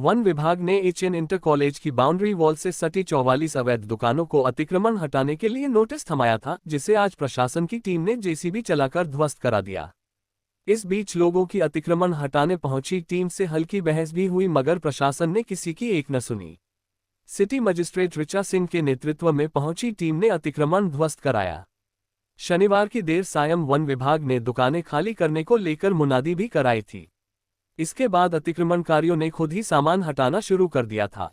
One विभाग ने HN inter college की बाउंड्री वॉल से सटी 44 अवैध दुकानों को अतिक्रमण हटाने के लिए नोटिस थमाया था, जिसे आज प्रशासन की टीम ने जेसीबी चलाकर ध्वस्त करा दिया। इस बीच लोगों की अतिक्रमण हटाने पहुंची टीम से हल्की बहस भी हुई, मगर प्रशासन ने किसी की एक न सुनी। सिटी मजिस्ट्रेट ऋचा सिंह के नेतृत्व में पहुंची टीम ने अतिक्रमण ध्वस्त कराया। शनिवार की देर सायं वन विभाग ने दुकानें खाली करने को लेकर मुनादी भी कराई थी। इसके बाद अतिक्रमणकारियों ने खुद ही सामान हटाना शुरू कर दिया था।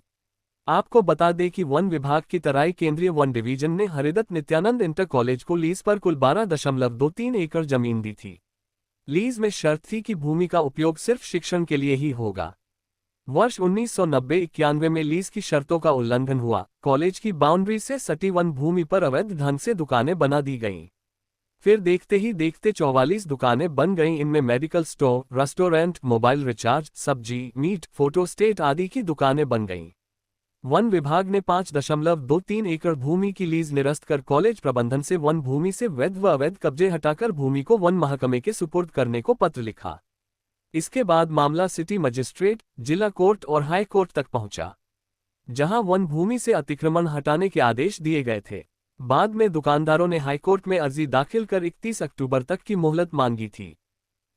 आपको बता दें कि वन विभाग की तराई केंद्रीय वन डिवीजन ने हरिदत्त नित्यानंद इंटर कॉलेज को लीज पर कुल 12.23 एकड़ जमीन दी थी। लीज में शर्त थी कि भूमि का उपयोग सिर्फ शिक्षण के लिए ही होगा। वर्ष 1990-91 में लीज की शर्तों का उल्लंघन हुआ। कॉलेज की बाउंड्री से सटी वन भूमि पर अवैध ढंग से दुकानें बना दी गईं। फिर देखते ही देखते 44 दुकानें बन गईं। इनमें medical store, restaurant, mobile recharge, सब्जी, मीट, फोटो स्टेट आदि की दुकानें बन गईं। वन विभाग ने 5.23 एकड़ भूमि की लीज निरस्त कर कॉलेज प्रबंधन से वन भूमि से वैध व अवैध कब्जे हटाकर भूमि को वन महकमे के सुपुर्द करने को पत्र लिखा। इसके बाद मामला सिटी मजिस्ट्रेट, जिला कोर्ट और हाई कोर्ट तक पहुंचा, जहां वन भूमि से अतिक्रमण हटाने के आदेश दिए गए थे। बाद में दुकानदारों ने हाईकोर्ट में अर्जी दाखिल कर 31 अक्टूबर तक की मोहलत मांगी थी।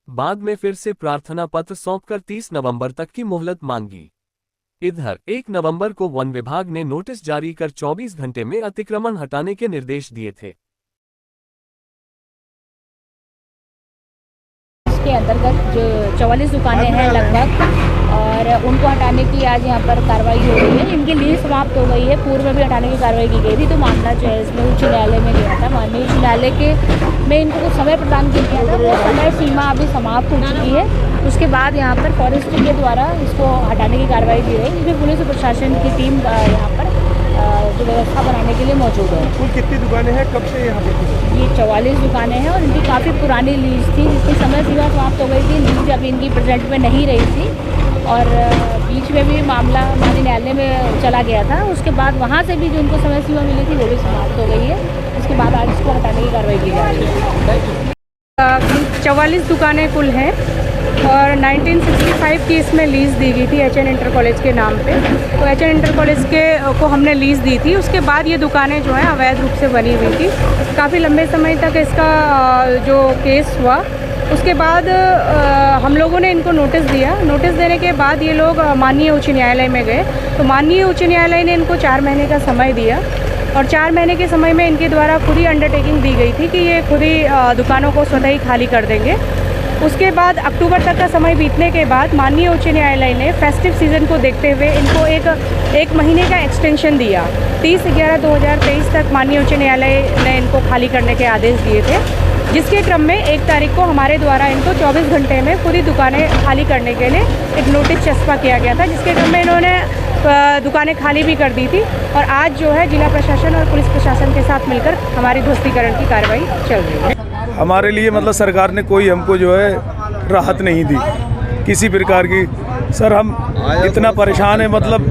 बाद में फिर से प्रार्थना पत्र सौंपकर 30 नवंबर तक की मोहलत मांगी। इधर 1 नवंबर को वन विभाग ने नोटिस जारी कर 24 घंटे में अतिक्रमण हटाने के निर्देश दिए थे। इसके अंतर्गत जो 44 दुकानें हैं लगभग, और उनको हटाने की आज यहाँ पर कार्रवाई हो रही है। इनकी लीज समाप्त हो गई है, पूर्व में भी हटाने की कार्रवाई की गई थी। तो मामला जो है इसमें उच्च न्यायालय में गया था। माननीय उच्च न्यायालय में इनको कुछ समय प्रदान किया था, वो समय सीमा अभी समाप्त हो चुकी है। उसके बाद यहाँ पर फॉरेस्ट्री के द्वारा इसको हटाने की कार्रवाई की गई। इसमें पुलिस और प्रशासन की टीम यहाँ पर जो व्यवस्था बनाने के लिए मौजूद है। कुल कितनी दुकानें हैं, कब से यहाँ पर? ये 44 दुकानें हैं और इनकी काफ़ी पुरानी लीज थी, जिसकी समय सीमा समाप्त हो गई थी। लीज अभी इनकी प्रेजेंट में नहीं रही थी और बीच में भी मामला माननीय न्यायालय में चला गया था। उसके बाद वहाँ से भी जो उनको समय सीमा मिली थी वो भी समाप्त हो गई है। उसके बाद आज इसको हटाने की कार्रवाई की जा रही है। 44 दुकानें कुल हैं और 1965 की इसमें लीज़ दी गई थी एचएन इंटर कॉलेज के नाम पे। तो एचएन इंटर कॉलेज को हमने लीज़ दी थी। उसके बाद ये दुकानें जो हैं अवैध रूप से बनी हुई थी। काफ़ी लंबे समय तक इसका जो केस हुआ, उसके बाद हम लोगों ने इनको नोटिस दिया। नोटिस देने के बाद ये लोग माननीय उच्च न्यायालय में गए। तो माननीय उच्च न्यायालय ने इनको 4 महीने का समय दिया और 4 महीने के समय में इनके द्वारा खुद ही अंडरटेकिंग दी गई थी कि ये खुद ही दुकानों को स्वतः ही खाली कर देंगे। उसके बाद अक्टूबर तक का समय बीतने के बाद माननीय उच्च न्यायालय ने फेस्टिव सीज़न को देखते हुए इनको एक महीने का एक्सटेंशन दिया। 30/11/2023 तक माननीय उच्च न्यायालय ने इनको खाली करने के आदेश दिए थे, जिसके क्रम में 1 तारीख को हमारे द्वारा इनको 24 घंटे में खुद ही दुकानें खाली करने के लिए एक नोटिस चस्पा किया गया था, जिसके क्रम में इन्होंने दुकानें खाली भी कर दी थी। और आज जो है जिला प्रशासन और पुलिस प्रशासन के साथ मिलकर हमारी ध्वस्तीकरण की कार्रवाई चल रही है। हमारे लिए मतलब सरकार ने कोई हमको जो है राहत नहीं दी किसी प्रकार की। सर हम इतना परेशान है, मतलब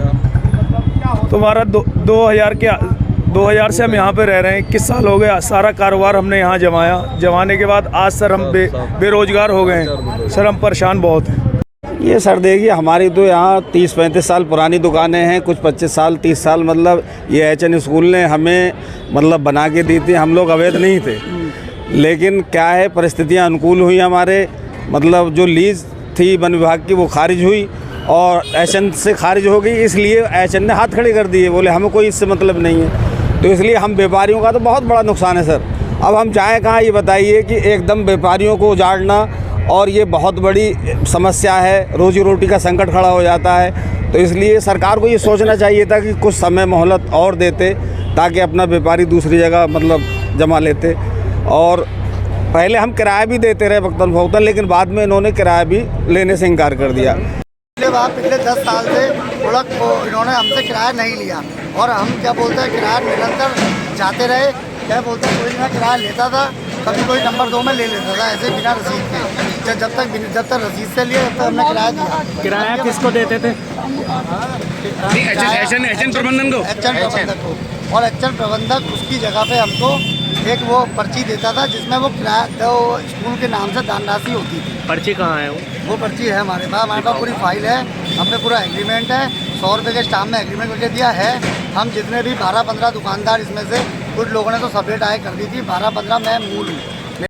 तुम्हारा 2000 से हम यहाँ पे रह रहे हैं। 21 साल हो गए, सारा कारोबार हमने यहाँ जमाने के बाद आज सर हम बेरोजगार हो गए हैं। सर हम परेशान बहुत हैं। ये सर देखिए, हमारी तो यहाँ 30-35 साल पुरानी दुकानें हैं, कुछ 25 साल 30 साल। मतलब ये एचएन स्कूल ने हमें मतलब बना के दी थी। हम लोग अवैध नहीं थे, लेकिन क्या है परिस्थितियाँ अनुकूल हुई हमारे। मतलब जो लीज थी वन विभाग की वो खारिज हुई और एचएन से खारिज हो गई, इसलिए एचएन ने हाथ खड़े कर दिए, बोले हमें कोई इससे मतलब नहीं है। तो इसलिए हम व्यापारियों का तो बहुत बड़ा नुकसान है सर। अब हम जाएँ कहाँ, ये बताइए कि एकदम व्यापारियों को उजाड़ना, और ये बहुत बड़ी समस्या है, रोजी रोटी का संकट खड़ा हो जाता है। तो इसलिए सरकार को ये सोचना चाहिए था कि कुछ समय मोहलत और देते, ताकि अपना व्यापारी दूसरी जगह मतलब जमा लेते। और पहले हम किराया भी देते रहे वक्तन फ़ौक्तन, लेकिन बाद में इन्होंने किराया भी लेने से इनकार कर दिया। पिछले 10 साल से थोड़ा इन्होंने हमसे किराया नहीं लिया और हम क्या बोलते हैं किराया निरंतर जाते रहे। क्या बोलते हैं, कोई ना किराया लेता था, कभी कोई नंबर 2 में ले लेता था, ऐसे बिना रसीद के। जब तक रसीद से लिए तब तक हमने किराया दिया। किराया किसको देते थे? एचएन प्रबंधन को। और एचएन प्रबंधक उसकी जगह पे हमको एक वो पर्ची देता था, जिसमें वो किराया स्कूल के नाम से दान राशि होती थी। पर्ची कहाँ है? वो पर्ची है हमारे पास पूरी फाइल है। हम पे पूरा एग्रीमेंट है, 100 रुपये के स्टाम्प में एग्रीमेंट करके दिया है। हम जितने भी 12-15 दुकानदार, इसमें से कुछ लोगों ने तो सब्जेक्ट आय कर दी थी, 12-15 मैं मूल हूँ।